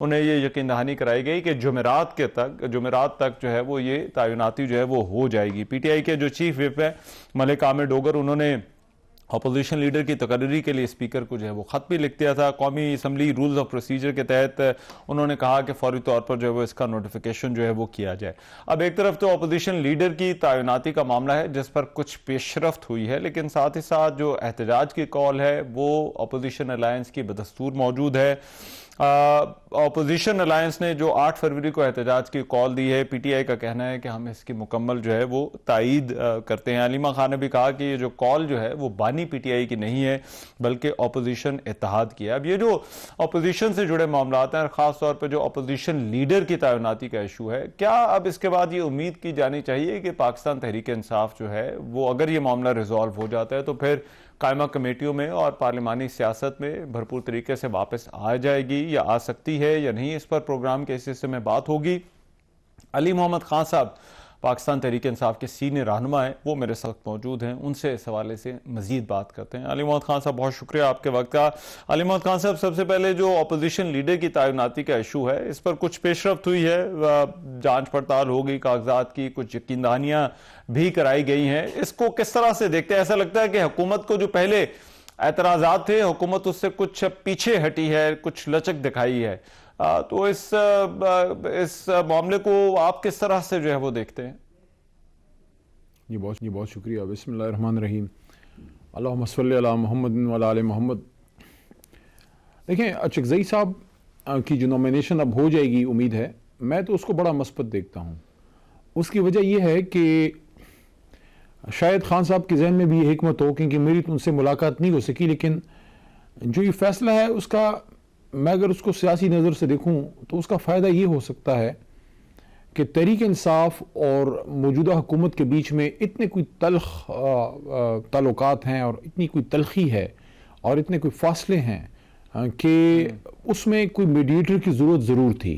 انہیں یہ یقین دہانی کرائی گئی کہ جمعرات تک جو ہے وہ یہ تعیناتی جو ہے وہ ہو جائے گی۔ پی ٹی آئی کے جو چیف وپ ہے ملک عامر ڈوگر، انہوں نے اپوزیشن لیڈر کی تقرری کے لیے اسپیکر کو جو ہے وہ خط بھی لکھ دیا تھا۔ قومی اسمبلی رولز آف پروسیجر کے تحت انہوں نے کہا کہ فوری طور پر جو ہے وہ اس کا نوٹیفیکیشن جو ہے وہ کیا جائے۔ اب ایک طرف تو اپوزیشن لیڈر کی تعیناتی کا معاملہ ہے جس پر کچھ پیش رفت ہوئی ہے، لیکن ساتھ ہی ساتھ جو احتجاج کی کال ہے وہ اپوزیشن الائنس کی بدستور موجود ہے۔ اپوزیشن الائنس نے جو 8 فروری کو احتجاج کی کال دی ہے، پی ٹی آئی کا کہنا ہے کہ ہم اس کی مکمل جو ہے وہ تائید کرتے ہیں۔ علیمہ خان نے بھی کہا کہ یہ جو کال جو ہے وہ بانی پی ٹی آئی کی نہیں ہے بلکہ اپوزیشن اتحاد کی ہے۔ اب یہ جو اپوزیشن سے جڑے معاملات ہیں، خاص طور پہ جو اپوزیشن لیڈر کی تعیناتی کا ایشو ہے، کیا اب اس کے بعد یہ امید کی جانی چاہیے کہ پاکستان تحریک انصاف جو ہے وہ اگر یہ معاملہ ریزالو ہو جاتا ہے تو پھر قائمہ کمیٹیوں میں اور پارلیمانی سیاست میں بھرپور طریقے سے واپس آ جائے گی یا آ سکتی ہے یا نہیں؟ اس پر پروگرام کے اس حصے میں بات ہوگی۔ علی محمد خان صاحب پاکستان تحریک انصاف کے سینئر رہنما ہیں، وہ میرے ساتھ موجود ہیں، ان سے اس حوالے سے مزید بات کرتے ہیں۔ علی محمد خان صاحب بہت شکریہ آپ کے وقت کا۔ علی محمد خان صاحب، سب سے پہلے جو اپوزیشن لیڈر کی تعیناتی کا ایشو ہے، اس پر کچھ پیش رفت ہوئی ہے، جانچ پڑتال ہو گئی کاغذات کی، کچھ یقین دہانیاں بھی کرائی گئی ہیں، اس کو کس طرح سے دیکھتے ہیں؟ ایسا لگتا ہے کہ حکومت کو جو پہلے اعتراضات تھے، حکومت اس سے کچھ پیچھے ہٹی ہے، کچھ لچک دکھائی ہے، تو اس معاملے کو آپ کس طرح سے جو ہے وہ دیکھتے ہیں؟ جی بہت شکریہ۔ بسم اللہ الرحمن الرحیم، اللہم صلی علی محمد وعلی آل محمد۔ دیکھیں، اچکزئی صاحب کی جو نومینیشن اب ہو جائے گی، امید ہے، میں تو اس کو بڑا مثبت دیکھتا ہوں۔ اس کی وجہ یہ ہے کہ شاید خان صاحب کے ذہن میں بھی یہ حکمت ہو، کیونکہ میری تو ان سے ملاقات نہیں ہو سکی، لیکن جو یہ فیصلہ ہے اس کا، میں اگر اس کو سیاسی نظر سے دیکھوں تو اس کا فائدہ یہ ہو سکتا ہے کہ تحریک انصاف اور موجودہ حکومت کے بیچ میں اتنے کوئی تلخ تعلقات ہیں اور اتنی کوئی تلخی ہے اور اتنے کوئی فاصلے ہیں کہ اس میں کوئی میڈیٹر کی ضرورت ضرور تھی،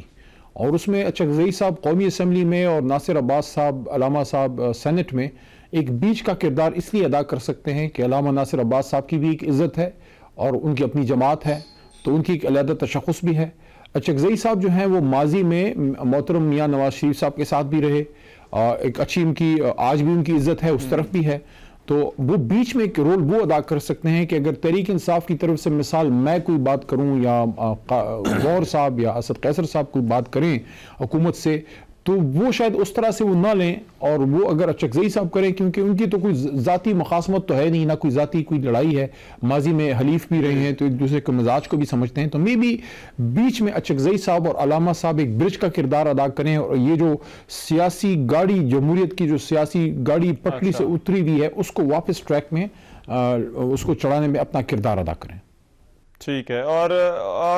اور اس میں اچکزئی صاحب قومی اسمبلی میں اور ناصر عباس صاحب، علامہ صاحب سینٹ میں ایک بیچ کا کردار اس لیے ادا کر سکتے ہیں کہ علامہ ناصر عباس صاحب کی بھی ایک عزت ہے اور ان کی اپنی جماعت ہے، تو ان کی ایک علیحدہ تشخص بھی ہے۔ اچکزئی صاحب جو ہیں وہ ماضی میں محترم میاں نواز شریف صاحب کے ساتھ بھی رہے، ایک اچھی ان کی آج بھی ان کی عزت ہے، اس طرف بھی ہے، تو وہ بیچ میں ایک رول وہ ادا کر سکتے ہیں کہ اگر تحریک انصاف کی طرف سے مثال میں کوئی بات کروں یا غور صاحب یا اسد قیصر صاحب کوئی بات کریں حکومت سے، تو وہ شاید اس طرح سے وہ نہ لیں، اور وہ اگر اچکزئی صاحب کریں، کیونکہ ان کی تو کوئی ذاتی مخاصمت تو ہے نہیں، نہ کوئی ذاتی کوئی لڑائی ہے، ماضی میں حلیف بھی رہے ہیں تو ایک دوسرے کے مزاج کو بھی سمجھتے ہیں، تو میں بھی بیچ میں اچکزئی صاحب اور علامہ صاحب ایک برج کا کردار ادا کریں، اور یہ جو سیاسی گاڑی، جمہوریت کی جو سیاسی گاڑی پٹری سے اتری ہوئی ہے، اس کو واپس ٹریک میں اس کو چڑھانے میں اپنا کردار ادا کریں۔ ٹھیک ہے، اور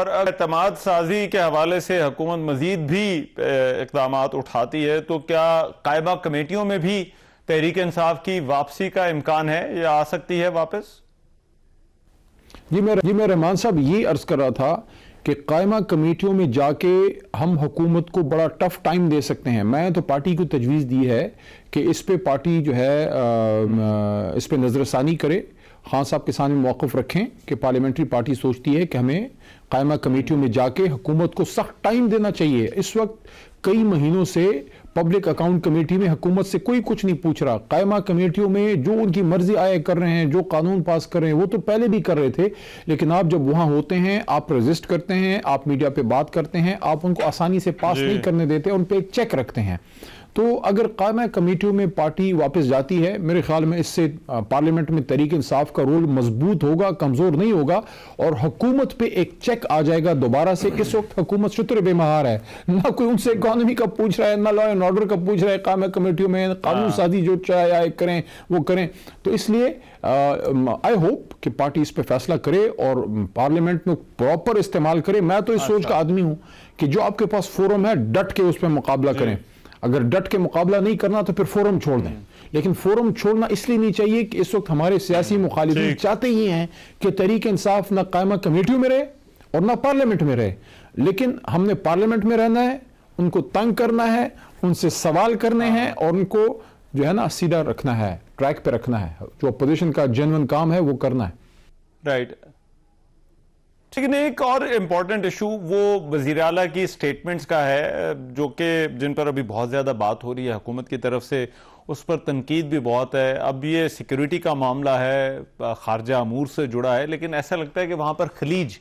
اعتماد سازی کے حوالے سے حکومت مزید بھی اقدامات اٹھاتی ہے تو کیا قائمہ کمیٹیوں میں بھی تحریک انصاف کی واپسی کا امکان ہے یا آ سکتی ہے واپس؟ جی میں رحمان صاحب یہ عرض کر رہا تھا کہ قائمہ کمیٹیوں میں جا کے ہم حکومت کو بڑا ٹف ٹائم دے سکتے ہیں۔ میں تو پارٹی کو تجویز دی ہے کہ اس پہ پارٹی جو ہے اس پہ نظر ثانی کرے، خان صاحب کے سامنے موقف رکھیں کہ پارلیمنٹری پارٹی سوچتی ہے کہ ہمیں قائمہ کمیٹیوں میں جا کے حکومت کو سخت ٹائم دینا چاہیے۔ اس وقت کئی مہینوں سے پبلک اکاؤنٹ کمیٹی میں حکومت سے کوئی کچھ نہیں پوچھ رہا، قائمہ کمیٹیوں میں جو ان کی مرضی آئے کر رہے ہیں، جو قانون پاس کر رہے ہیں وہ تو پہلے بھی کر رہے تھے، لیکن آپ جب وہاں ہوتے ہیں، آپ رجسٹ کرتے ہیں، آپ میڈیا پہ بات کرتے ہیں، آپ ان کو آسانی سے پاس نہیں کرنے دیتے، ان پہ ایک چیک رکھتے ہیں۔ تو اگر قائمہ کمیٹیوں میں پارٹی واپس جاتی ہے، میرے خیال میں اس سے پارلیمنٹ میں تحریک انصاف کا رول مضبوط ہوگا، کمزور نہیں ہوگا، اور حکومت پہ ایک چیک آ جائے گا دوبارہ سے۔ اس وقت حکومت شتر بے مہار ہے، نہ کوئی ان سے اکانومی کا پوچھ رہا ہے، نہ لا اینڈ آرڈر کا پوچھ رہا ہے، قائمہ کمیٹیوں میں قانون سازی جو چاہے کریں وہ کریں۔ تو اس لیے آئی ہوپ کہ پارٹی اس پہ فیصلہ کرے اور پارلیمنٹ میں پراپر استعمال کرے۔ میں تو اس سوچ کا آدمی ہوں کہ جو آپ کے پاس فورم ہے ڈٹ کے اس پہ مقابلہ کریں، اگر ڈٹ کے مقابلہ نہیں کرنا تو پھر فورم چھوڑ دیں، لیکن فورم چھوڑنا اس لیے نہیں چاہیے کہ اس وقت ہمارے سیاسی مخالفین چاہتے ہی ہیں کہ تحریک انصاف نہ قائمہ کمیٹیوں میں رہے اور نہ پارلیمنٹ میں رہے، لیکن ہم نے پارلیمنٹ میں رہنا ہے، ان کو تنگ کرنا ہے، ان سے سوال کرنے ہیں، اور ان کو جو ہے نا سیدھا رکھنا ہے، ٹریک پہ رکھنا ہے، جو اپوزیشن کا جینوئن کام ہے وہ کرنا ہے۔ رائٹ لیکن ایک اور امپورٹنٹ ایشو وہ وزیر اعلیٰ کی سٹیٹمنٹس کا ہے جو کہ جن پر ابھی بہت زیادہ بات ہو رہی ہے حکومت کی طرف سے، اس پر تنقید بھی بہت ہے. اب یہ سیکیورٹی کا معاملہ ہے، خارجہ امور سے جڑا ہے، لیکن ایسا لگتا ہے کہ وہاں پر خلیج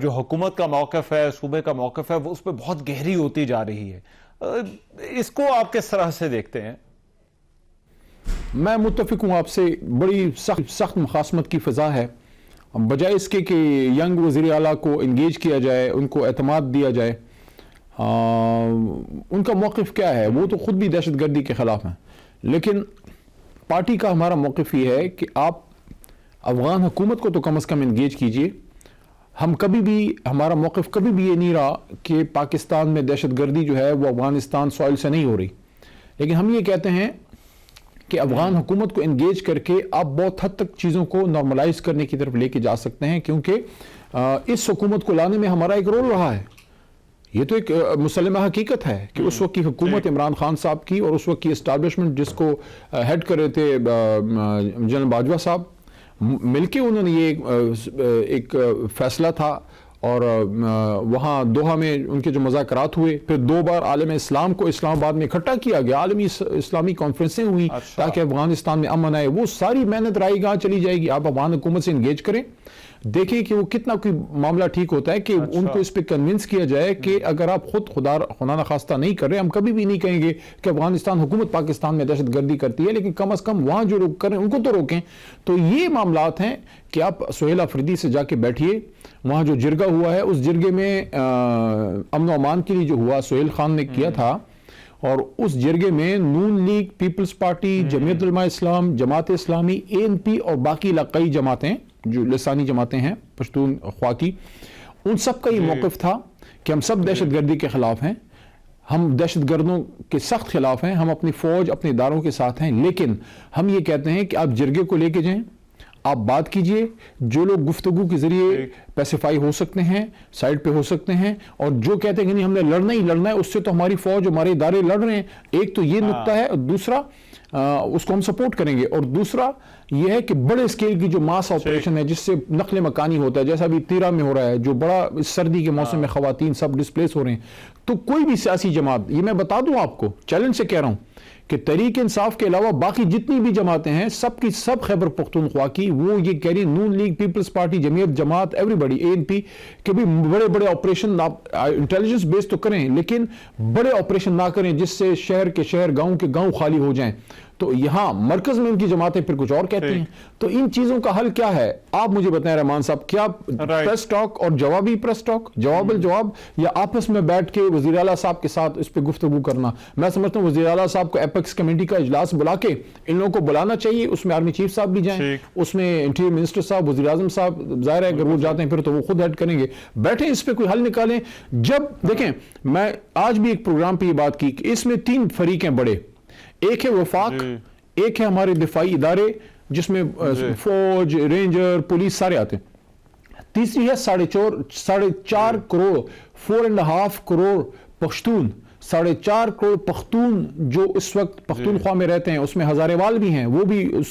جو حکومت کا موقف ہے، صوبے کا موقف ہے، وہ اس پہ بہت گہری ہوتی جا رہی ہے. اس کو آپ کس طرح سے دیکھتے ہیں؟ میں متفق ہوں آپ سے. بڑی سخت مخاصمت کی فضا ہے. بجائے اس کے کہ ینگ وزیر اعلیٰ کو انگیج کیا جائے، ان کو اعتماد دیا جائے، ان کا موقف کیا ہے؟ وہ تو خود بھی دہشت گردی کے خلاف ہیں. لیکن پارٹی کا ہمارا موقف یہ ہے کہ آپ افغان حکومت کو تو کم از کم انگیج کیجئے. ہمارا موقف کبھی بھی یہ نہیں رہا کہ پاکستان میں دہشت گردی جو ہے وہ افغانستان سوائل سے نہیں ہو رہی. لیکن ہم یہ کہتے ہیں کہ افغان حکومت کو انگیج کر کے آپ بہت حد تک چیزوں کو نارملائز کرنے کی طرف لے کے جا سکتے ہیں، کیونکہ اس حکومت کو لانے میں ہمارا ایک رول رہا ہے. یہ تو ایک مسلمہ حقیقت ہے کہ اس وقت کی حکومت عمران خان صاحب کی اور اس وقت کی اسٹیبلشمنٹ جس کو ہیڈ کر رہے تھے جنرل باجوہ صاحب، مل کے انہوں نے یہ ایک فیصلہ تھا. اور وہاں دوحہ میں ان کے جو مذاکرات ہوئے، پھر 2 بار عالم اسلام کو اسلام آباد میں اکٹھا کیا گیا، عالمی اسلامی کانفرنسیں ہوئی تاکہ افغانستان میں امن آئے. وہ ساری محنت رائے گاہ چلی جائے گی. آپ افغان حکومت سے انگیج کریں، دیکھیں کہ وہ کتنا کوئی معاملہ ٹھیک ہوتا ہے، کہ ان کو اس پہ کنونس کیا جائے کہ اگر آپ خود خدا نخواستہ نہیں کر رہے، ہم کبھی بھی نہیں کہیں گے کہ افغانستان حکومت پاکستان میں دہشت گردی کرتی ہے، لیکن کم از کم وہاں جو لوگ کریں ان کو تو روکیں. تو یہ معاملات ہیں کہ آپ سہیل آفریدی سے جا کے بیٹھیے. وہاں جو جرگہ ہوا ہے اس جرگے میں امن و امان کے لیے جو ہوا سہیل خان نے کیا تھا، اور اس جرگے میں نون لیگ، پیپلز پارٹی، جمعیت علماء اسلام، جماعت اسلامی، ANP اور باقی علاقائی جماعتیں جو لسانی جماعتیں ہیں پشتون خوا کی، ان سب کا یہ موقف تھا کہ ہم سب دہشت گردی کے خلاف ہیں، ہم دہشت گردوں کے سخت خلاف ہیں، ہم اپنی فوج اپنے اداروں کے ساتھ ہیں. لیکن ہم یہ کہتے ہیں کہ آپ جرگے کو لے کے جائیں، آپ بات کیجئے. جو لوگ گفتگو کے ذریعے پیسیفائی ہو سکتے ہیں سائڈ پہ ہو سکتے ہیں، اور جو کہتے ہیں کہ نہیں ہم نے لڑنا ہی لڑنا ہے، اس سے تو ہماری فوج ہمارے ادارے لڑ رہے ہیں. ایک تو یہ نقطہ ہے، اور دوسرا اس کو ہم سپورٹ کریں گے. اور دوسرا یہ ہے کہ بڑے اسکیل کی جو ماس آپریشن ہے جس سے نقل مکانی ہوتا ہے، جیسا ابھی تیرہ میں ہو رہا ہے، جو بڑا سردی کے موسم میں خواتین سب ڈسپلیس ہو رہے ہیں. تو کوئی بھی سیاسی جماعت، یہ میں بتا دوں آپ کو چیلنج سے کہہ رہا ہوں کہ تحریک انصاف کے علاوہ باقی جتنی بھی جماعتیں ہیں سب کی سب خیبر پختونخوا کی، وہ یہ کہہ رہی ہیں، نون لیگ، پیپلز پارٹی، جمعیت، جماعت، ایوری بڑی، ANP، کہ بھی بڑے بڑے آپریشن آپ انٹیلیجنس بیس تو کریں، لیکن بڑے آپریشن نہ کریں جس سے شہر کے شہر، گاؤں کے گاؤں خالی ہو جائیں. تو یہاں مرکز میں ان کی جماعتیں پھر کچھ اور کہتی ہیں. تو ان چیزوں کا حل کیا ہے؟ آپ مجھے بتائیں رحمان صاحب، کیا پریس ٹاک اور جوابی پریس ٹاک، جواب الجواب، یا آپس میں بیٹھ کے وزیر اعلیٰ صاحب کے ساتھ اس پہ گفتگو کرنا؟ میں سمجھتا ہوں وزیر اعلیٰ صاحب کو ایپیکس کمیٹی کا اجلاس بلا کے ان لوگوں کو بلانا چاہیے. اس میں آرمی چیف صاحب بھی جائیں، اس میں انٹیریئر منسٹر صاحب، وزیر اعظم صاحب، ظاہر ہے اگر وہ جاتے ہیں پھر تو وہ خود ہیڈ کریں گے. بیٹھیں، اس پہ کوئی حل نکالیں. جب دیکھیں، میں آج بھی ایک پروگرام پہ یہ بات کی کہ اس میں 3 فریق ہیں بڑے. ایک ہے وفاق، ایک ہے ہمارے دفاعی ادارے جس میں فوج، رینجر، پولیس سارے آتے ہیں. تیسری ہے 4.5 کروڑ 4.5 کروڑ پشتون، 4.5 کروڑ پختون جو اس وقت پختونخوا میں رہتے ہیں. اس میں ہزارے وال بھی ہیں، وہ بھی